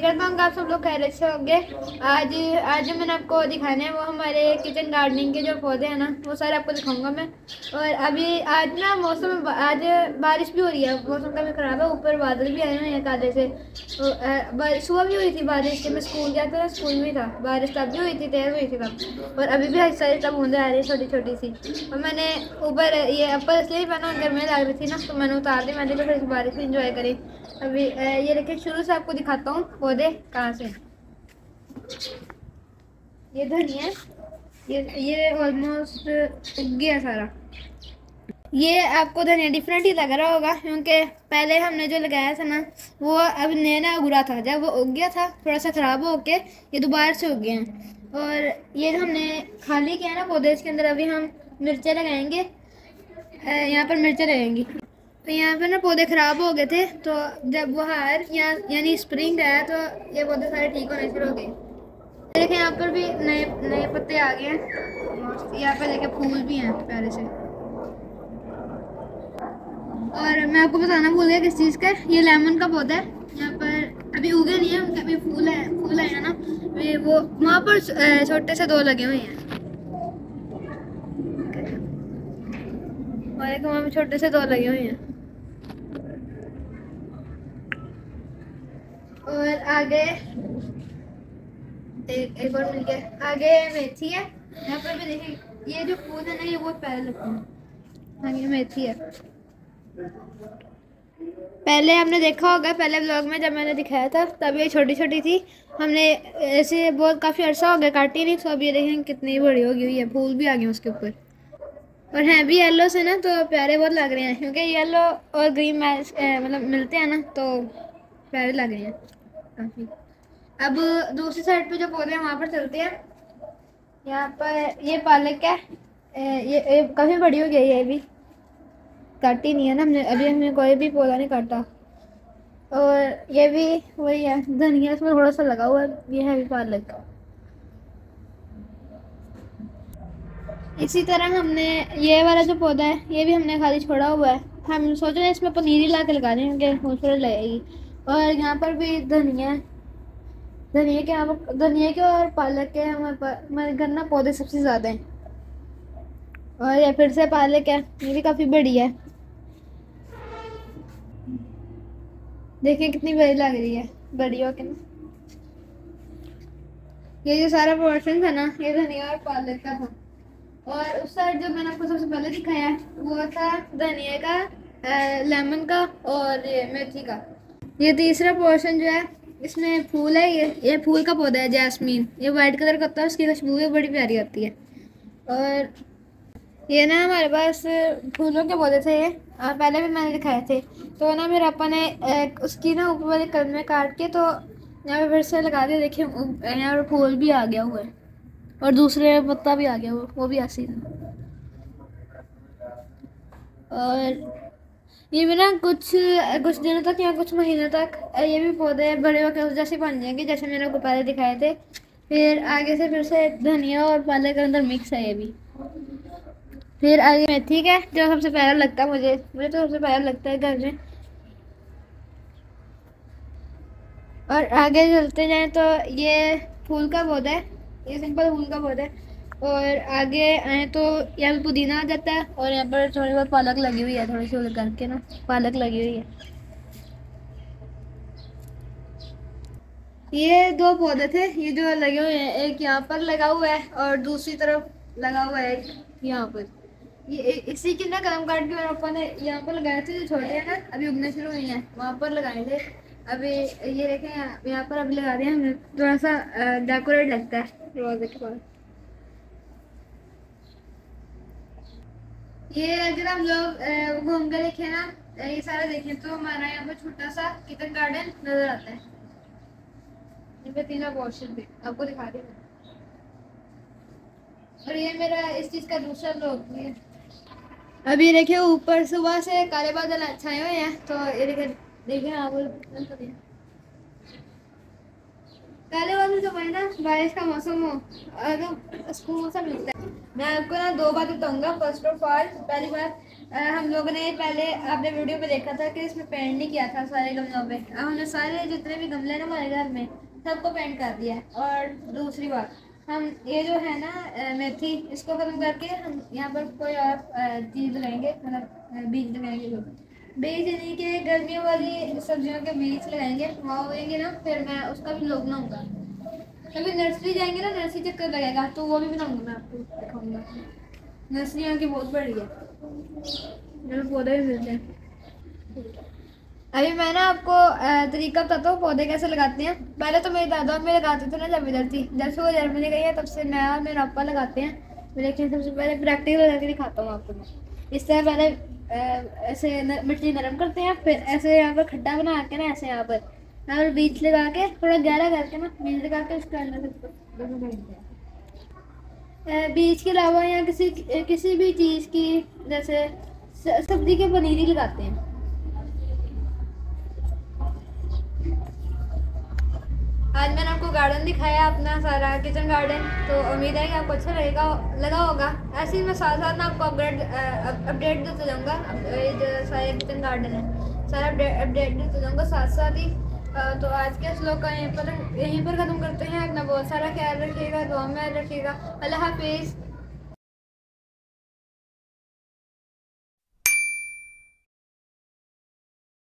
करता हूँ कि आप सब लोग खैरियत से होंगे। आज आज जो मैंने आपको दिखाने हैं वो हमारे किचन गार्डनिंग के जो पौधे हैं ना, वो सारे आपको दिखाऊंगा मैं। और अभी आज ना मौसम, आज बारिश भी हो रही है, मौसम काफ़ी ख़राब है, ऊपर बादल भी आए हुए हैं काले से। तो सुबह भी हुई थी बारिश, जब मैं स्कूल गया था ना, स्कूल में था बारिश, तब भी हुई थी, तेज हुई थी तब। और अभी भी ऐसी सारी तब बूंदें आ रही है छोटी छोटी सी। और मैंने ऊपर ये अपर इसलिए भी पहना, गर्मी लग रही थी ना, तो मैंने उतार दी, मैंने कहा थोड़ी बारिश भी इंजॉय करी। अभी ये देखिए, शुरू से आपको दिखाता हूँ पौधे कहाँ से। ये धनिया, ये ऑलमोस्ट उग गया सारा। ये आपको धनिया डिफरेंट ही लग रहा होगा, क्योंकि पहले हमने जो लगाया था ना, वो अब नया नया उग रहा था, जब वो उग गया था थोड़ा सा ख़राब हो के ये दोबारा से उग गए हैं। और ये हमने खाली किया है ना पौधे, इसके अंदर अभी हम मिर्चें लगाएंगे। यहाँ पर मिर्चें लगेंगी। तो यहाँ पे ना पौधे ख़राब हो गए थे, तो जब बाहर यहाँ यानी स्प्रिंग आया तो ये पौधे सारे ठीक होने शुरू हो गए। देखें यहाँ पर भी नए नए पत्ते आ गए हैं। यहाँ पर देखें फूल भी हैं प्यारे से। और मैं आपको बताना भूल गया किस चीज़ का, ये लेमन का पौधा है। यहाँ पर अभी उगे नहीं है, उनके अभी फूल आए हैं ना, वो वहाँ पर छोटे से 2 लगे हुए हैं। और एक वहाँ पर छोटे से 2 लगे हुए हैं। और आगे एक और मिल गया। आगे मेथी है, यहाँ पर भी देखिए ये जो फूल है ना, ये बहुत प्यारे लगते हैं। हाँ, ये मेथी है। पहले हमने देखा होगा, पहले ब्लॉग में जब मैंने दिखाया था तब ये छोटी छोटी थी, हमने ऐसे बहुत काफ़ी अर्सा हो गया काटी नहीं, तो अब ये देखें कितनी बड़ी हो गई हुई है, फूल भी आ गए उसके ऊपर। और हैं भी येलो से ना, तो प्यारे बहुत लग रहे हैं, क्योंकि येलो और ग्रीन मैच मतलब मिलते हैं ना, तो प्यारे लग रहे हैं काफ़ी। अब दूसरी साइड पे जो पौधे हैं वहाँ पर चलते हैं। यहाँ पर ये पालक है, ये काफ़ी बड़ी हो गई है, ये भी काटी नहीं है ना हमने, अभी हमने कोई भी पौधा नहीं काटा। और ये भी वही है, धनिया इसमें थोड़ा सा लगा हुआ है, ये है भी पालक। इसी तरह हमने ये वाला जो पौधा है ये भी हमने खाली छोड़ा हुआ है, हम सोच रहे हैं इसमें पनीरी ला के लगा देंगे, खूबसूरत लगेगी। और यहाँ पर भी धनिया है, धनिया के और पालक के हमारे घर ना पौधे सबसे ज़्यादा हैं। और ये फिर से पालक है, ये भी काफ़ी बड़ी है, देखिए कितनी बड़ी लग रही है, बड़ी हो के ना। ये जो सारा पोर्शन था ना, ये धनिया और पालक का था। और उस साइड जो मैंने आपको सबसे पहले दिखाया वो था धनिया का, लेमन का और ये मेथी का। ये तीसरा पोर्शन जो है इसमें फूल है, ये फूल का पौधा है जैस्मीन, ये वाइट कलर का होता है, उसकी खुशबू भी बड़ी प्यारी आती है। और ये ना हमारे पास फूलों के पौधे थे ये, पहले भी मैंने दिखाए थे। तो ना मेरे पापा ने उसकी ना ऊपर वाले कलमे काट के तो यहाँ पे फिर से लगा दिया, देखिए यहाँ पर फूल भी आ गया हुआ है, और दूसरे पत्ता भी आ गया हुआ, वो भी ऐसे ही था। और ये भी ना कुछ दिनों तक या कुछ महीनों तक ये भी पौधे बड़े होकर जैसे बन जाएंगे, जैसे मैंने आपको पहले दिखाए थे। फिर आगे से फिर से धनिया और पालक के अंदर मिक्स है ये भी। फिर आगे मेथी है, जो सबसे प्यारा लगता है मुझे तो सबसे प्यारा लगता है घर में। और आगे चलते जाएं तो ये फूल का पौधा है, ये सिंपल फूल का पौधा है। और आगे आए तो यहाँ पे पुदीना आ जाता है, और यहाँ पर थोड़ी बहुत पालक लगी हुई है, थोड़ी सी उधर करके ना पालक लगी हुई है। ये 2 पौधे थे ये जो लगे हुए हैं, एक यहाँ पर लगा हुआ है और दूसरी तरफ लगा हुआ है एक यहाँ पर। ये इसी की ना कलम काट के मेरे पापा ने यहाँ पर लगाए थे, जो छोटे हैं ना अभी उगने शुरू हुई हैं, वहाँ पर लगाए थे। अभी ये देखें यहाँ पर अभी लगा दिया हमने, थोड़ा सा डेकोरेट लगता है दरवाजे के पास। ये अगर हम लोग घूम कर देखें ना, ये सारा देखें तो हमारा यहाँ पर छोटा सा किचन गार्डन नजर आता है। इन पे 3 पोर्शन पे आपको दिखा रही हूँ। और ये मेरा इस चीज़ का दूसरा ब्लॉग भी है। अभी देखिए ऊपर सुबह से काले बादल छाए हुए हैं, तो ये देखिए आप काले बादल जब आए ना, बारिश का मौसम हो, अगर उसको मौसम मिलता है। मैं आपको ना 2 बात बताऊंगा। फर्स्ट ऑफ ऑल, पहली बात, हम लोगों ने पहले आपने वीडियो पे देखा था कि इसमें पेंट नहीं किया था सारे गमलों पे। अब हमने सारे जितने भी गमले ना हमारे घर में सबको पेंट कर दिया है। और दूसरी बात, हम ये जो है ना मेथी, इसको खत्म करके हम यहाँ पर कोई और चीज़ लगाएंगे, मतलब बीज लगाएंगे। जो बीज यानी कि गर्मियों वाली सब्जियों के बीज लगाएंगे, वहाँ होएंगे ना, फिर मैं उसका भी लोग बनाऊँगा। कभी नर्सरी जाएंगे ना, नर्सरी चक्कर लगेगा तो वो भी बनाऊँगा, मैं आपको दिखाऊँगा। नर्सरी यहाँ की बहुत बड़ी है, मेरे पौधे भी मिलते हैं। अभी मैं ना आपको तरीका बताता हूँ पौधे कैसे लगाते हैं। पहले तो मेरे दादा में लगाते थे ना, जब इधर थी, जब से वो जर्मनी गई है तब से मैं और मेरे पापा लगाते हैं। लेकिन सबसे पहले प्रैक्टिकल करके दिखाता हूँ आपको मैं। इस तरह पहले ऐसे मिट्टी नरम करते हैं, फिर ऐसे यहाँ पर खड्डा बना के ना, ऐसे यहाँ पर बीज लगा के थोड़ा गहरा करके ना, बीज लगा के उसके अंदर बीज के अलावा या किसी भी चीज़ की, जैसे सब्जी के पनीर लगाते हैं। आज मैंने आपको गार्डन दिखाया, अपना सारा किचन गार्डन, तो उम्मीद है कि आपको अच्छा लगा होगा। ऐसे ही मैं साथ साथ ना आपको अपडेट देते जाऊँगा। ये जो सारे किचन गार्डन है सारा अपडेट देते जाऊँगा साथ साथ ही। तो आज के इस व्लॉग का यहीं पर ख़त्म करते हैं। अपना बहुत सारा ख्याल रखिएगा, दुआ में रखिएगा। अल्लाह हाफिज़।